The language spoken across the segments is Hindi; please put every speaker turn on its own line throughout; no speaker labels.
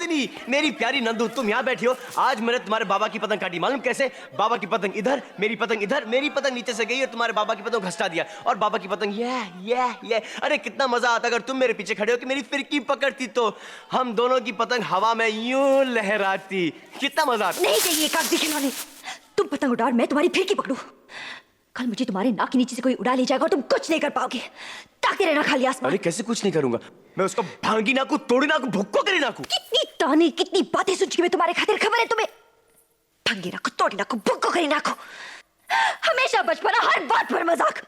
नंदिनी, मेरी प्यारी नंदू, तुम यहाँ बैठी हो। आज मैंने तुम्हारे बाबा की पतंग काटी, मालूम कैसे? बाबा की पतंग इधर, मेरी पतंग इधर, मेरी पतंग नीचे से गई और तुम्हारे बाबा की पतंग घसटा दिया, और बाबा की पतंग ये। अरे कितना मजा आता अगर तुम मेरे पीछे खड़े हो कि मेरी फिरकी पकड़ती तो हम दोनों की पतंग हवा में यूं लहराती। कितना मजा आता।
नहीं चाहिए कागजी खिलौने। तुम पतंग उड़ाओ, मैं तुम्हारी फिरकी पकड़ू। कल मुझे तुम्हारे नाक के नीचे से कोई उड़ा ले जाएगा और तुम कुछ नहीं कर पाओगे। ताकते रहना खाली आसमान।
अरे कैसे कुछ नहीं करूंगा मैं? उसको भांगी नाकू, तोड़ी नाकू, भुक्को करी नाकू।
कितनी ताने, कितनी बातें सुन चुकी मैं तुम्हारे खातिर। खबर है तुम्हें? भांगी नाकू, तोड़ी नाकू, भुक्को करी नाकू। हमेशा बचपना, हर बात पर मजाक।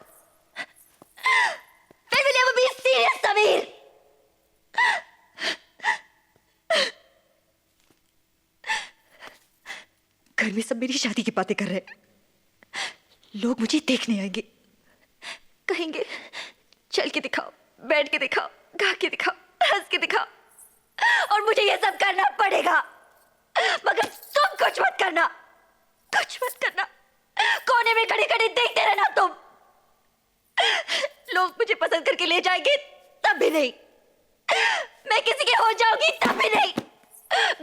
We will never be serious, Sameer. घर में सब मेरी शादी की बातें कर रहे हैं। लोग मुझे देखने आएंगे, कहेंगे चल के दिखाओ, बैठ के दिखाओ, गा के दिखाओ, हंस के दिखाओ, और मुझे ये सब करना पड़ेगा। मगर तुम कुछ मत करना, कुछ मत करना। कोने में खड़े खड़े देखते रहना तुम। लोग मुझे पसंद करके ले जाएंगे तब भी नहीं, मैं किसी के हो जाऊंगी तब भी नहीं,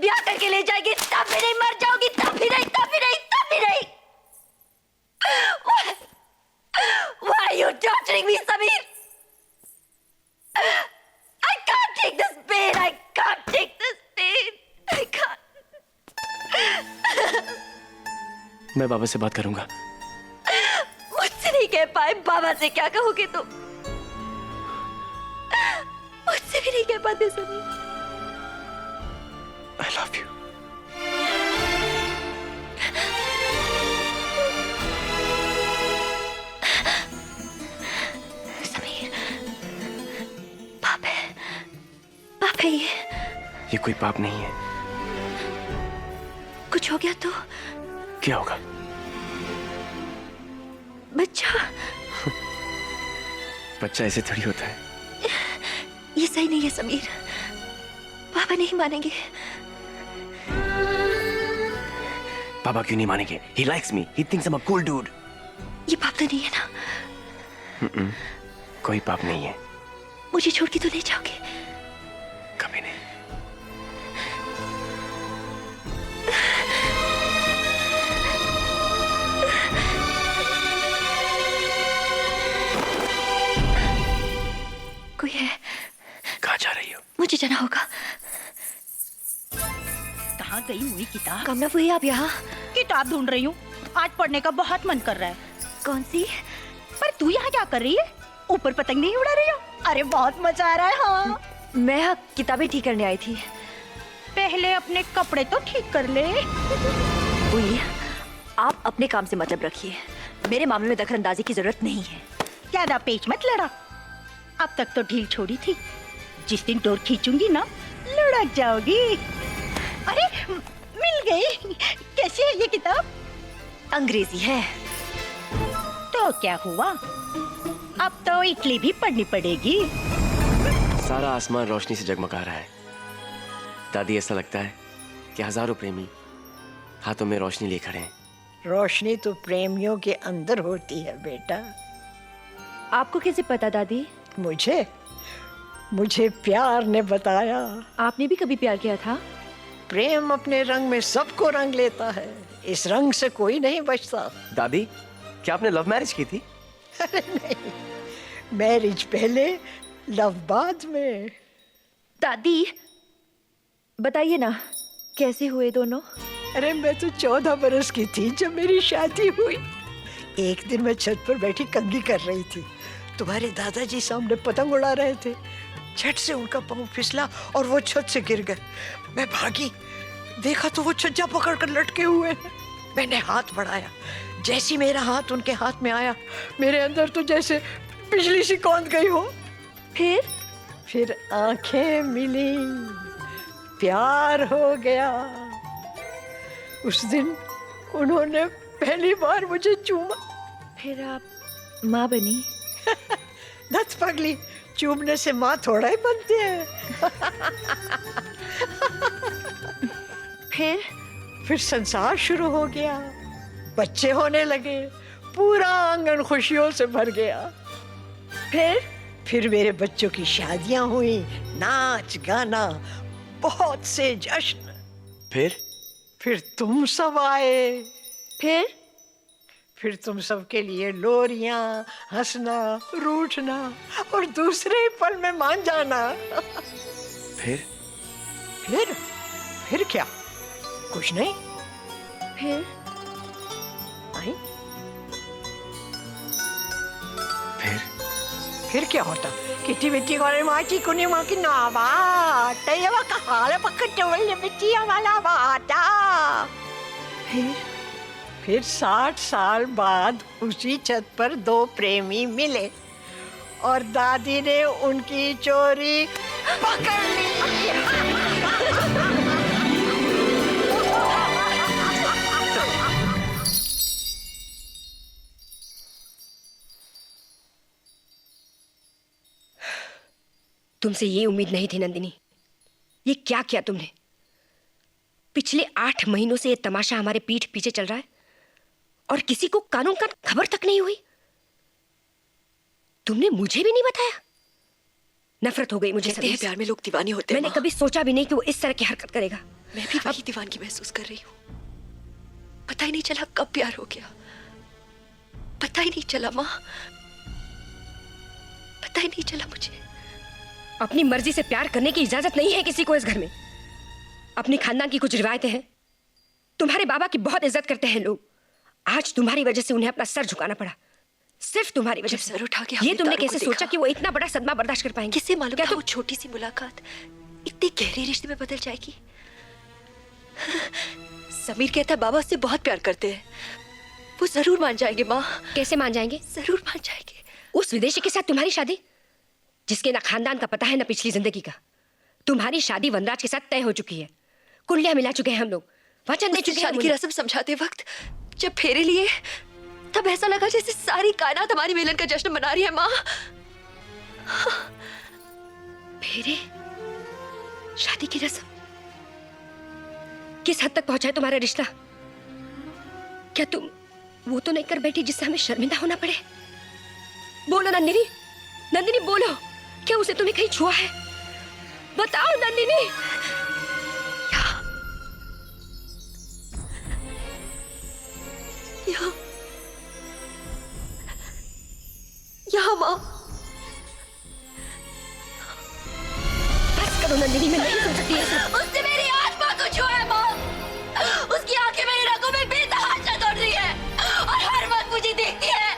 ब्याह करके ले जाएंगे तब भी नहीं, मर जाऊंगी तब भी नहीं, तब भी नहीं, तब भी नहीं। Why are you torturing me, Sameer? I can't take this pain. I can't take this pain. I can't.
मैं बाबा से बात करूंगा।
मुझसे नहीं कह पाए, बाबा से क्या कहोगे तुम? मुझसे भी नहीं कह पाते समीर।
I love you. पाप है ये कोई पाप नहीं है।
कुछ हो गया तो
क्या होगा?
बच्चा।
बच्चा ऐसे थोड़ी होता है।
ये सही नहीं है समीर, पापा नहीं मानेंगे।
पापा क्यों नहीं मानेंगे? He likes me. He thinks I'm a cool dude.
ये पाप तो नहीं है ना?
कोई पाप नहीं है।
मुझे छोड़ के तो ले जाओगे?
कभी नहीं।
कोई है?
कहाँ जा रही हो?
मुझे जाना होगा।
कहाँ गई हुई किताब?
कमला हुई आप यहाँ?
किताब ढूंढ रही हूँ, आज पढ़ने का बहुत मन कर रहा है।
कौन सी?
पर तू यहाँ क्या कर रही है? ऊपर पतंग नहीं उड़ा रही हो? अरे बहुत मजा आ रहा है। हाँ,
मैं यहाँ किताबें ठीक करने आई थी।
पहले अपने कपड़े तो ठीक कर ले।
हुई, आप अपने काम से मतलब रखिए, मेरे मामले में दखलंदाजी की जरूरत नहीं है।
ज्यादा पेच मत लड़ा, अब तक तो ढील छोड़ी थी, जिस दिन डोर खींचूंगी ना लुढ़क जाओगी। अरे मिल गई। कैसी है ये किताब?
अंग्रेजी है।
तो क्या हुआ, अब तो इटली भी पढ़नी पड़ेगी।
सारा आसमान रोशनी से जगमगा रहा है। दादी, ऐसा लगता है कि हजारों प्रेमी हाथों में रोशनी लिए खड़े हैं।
रोशनी तो प्रेमियों के अंदर होती है बेटा।
आपको कैसे पता दादी?
मुझे प्यार ने बताया।
आपने भी कभी प्यार किया था?
प्रेम अपने रंग में सबको रंग लेता है, इस रंग से कोई नहीं बचता।
दादी, क्या आपने लव मैरिज की थी?
अरे नहीं, मैरिज पहले लव बाद में।
दादी बताइए ना, कैसे हुए दोनों?
अरे मैं तो 14 बरस की थी जब मेरी शादी हुई। एक दिन मैं छत पर बैठी कंघी कर रही थी, तुम्हारे दादाजी सामने पतंग उड़ा रहे थे। झट से उनका पाँव फिसला और वो छत से गिर गए। मैं भागी, देखा तो वो छज्जा पकड़कर लटके हुए हैं। मैंने हाथ बढ़ाया, जैसी मेरा हाथ उनके हाथ में आया, मेरे अंदर तो जैसे बिजली सी कौंध गई हो। फिर आंखें मिली, प्यार हो गया। उस दिन उन्होंने पहली बार मुझे चूमा।
फिर आप माँ बनी?
नथ पगली, चूमने से माँ थोड़ा ही बनती है। फिर संसार शुरू हो गया, बच्चे होने लगे, पूरा आंगन खुशियों से भर गया। फिर मेरे बच्चों की शादियां हुई, नाच गाना, बहुत से जश्न।
फिर
तुम सब आए।
फिर
तुम सबके लिए लोरियां, हंसना, रूठना और दूसरे ही पल में मान जाना। फिर क्या? कुछ नहीं।
फिर
आई? फिर क्या होता? किटी बिटी कोरे माची कुनी माकी नावा तयवा का हाल पकटवल बिटिया वाला बाटा। फिर 60 साल बाद उसी छत पर दो प्रेमी मिले और दादी ने उनकी चोरी पकड़ ली।
तुमसे ये उम्मीद नहीं थी नंदिनी। ये क्या किया तुमने? पिछले 8 महीनों से ये तमाशा हमारे पीठ पीछे चल रहा है और किसी को कानून का खबर तक नहीं हुई। तुमने मुझे भी नहीं बताया। नफरत हो गई मुझे
कहते हैं प्यार में लोग दीवाने होते हैं।
मैंने कभी सोचा भी नहीं कि वो इस तरह की हरकत करेगा।
मैं भी वही दीवानगी महसूस कर रही हूँ। पता ही नहीं चला कब प्यार हो गया। पता ही नहीं चला माँ, पता ही नहीं चला मुझे।
अपनी मर्जी से प्यार करने की इजाजत नहीं है किसी को इस घर में। अपनी खानदान की कुछ रिवायतें हैं। तुम्हारे बाबा की बहुत इज्जत करते हैं लोग। आज तुम्हारी वजह से उन्हें अपना सर झुकाना पड़ा। सिर्फ तुम्हारी वजह से।
सर उठा के
ये तुमने कैसे सोचा कि वो इतना बड़ा सदमा बर्दाश्त कर पाएंगे?
किसे मालूम
क्या
था वो छोटी सी मुलाकात इतनी गहरे रिश्ते में बदल जाएगी। समीर कहता है बाबा उससे बहुत प्यार करते हैं। वो जरूर मान जाएंगे माँ।
कैसे मान जाएंगे?
जरूर मान जाएंगे।
उस विदेशी के साथ तुम्हारी शादी, जिसके ना खानदान का पता है ना पिछली जिंदगी का। तुम्हारी शादी वनराज के साथ तय हो चुकी है। कुंडलियां मिला चुके हैं हम लोग, वचन दे चुके हैं।
शादी की रस्म समझाते वक्त जब फेरे लिए तब ऐसा लगा जैसे सारी कायनात हमारी मिलन का जश्न मना रही है माँ।
फेरे, शादी की रस्म, किस हद तक पहुंचा है तुम्हारा रिश्ता? क्या तुम वो तो नहीं कर बैठी जिससे हमें शर्मिंदा होना पड़े? बोलो नंदिनी, नंदिनी बोलो, क्या उसे तुम्हें कहीं छुआ है? बताओ नंदिनी।
यहाँ माँ।
बस करो नंदिनी, मैं नहीं सुन सकती ये सब।
उसने मेरी आत्मा को छुआ है माँ। उसकी आंखें मेरी रगों में बेतहाशा दौड़ रही है और हर वक्त मुझे देखती है।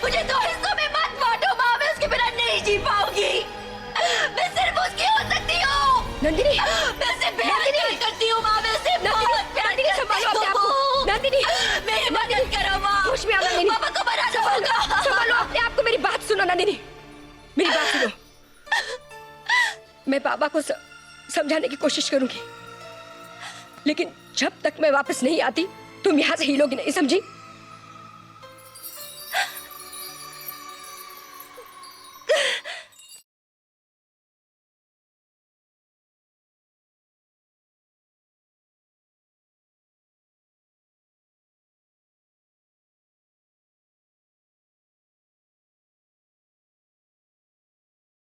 मुझे 2 हिस्सों में मत बांटो माँ, मैं उसके बिना नहीं जी पाऊंगी। मैं सिर्फ उसकी हो सकती हूँ।
नंदिनी,
मैं उससे प्यार करती हूँ माँ, मैं उससे बहुत प्यार करती हूँ।
नंदिनी,
मेरी मदद करो माँ।
होश में आओ नंदिनी।
पापा को मना होगा।
संभालो अपने आप को। मेरी बात सुनो नंदिनी, मेरी बात सुनो। मैं बाबा को समझाने की कोशिश करूंगी, लेकिन जब तक मैं वापस नहीं आती तुम यहाँ से हिलोगी नहीं, समझी?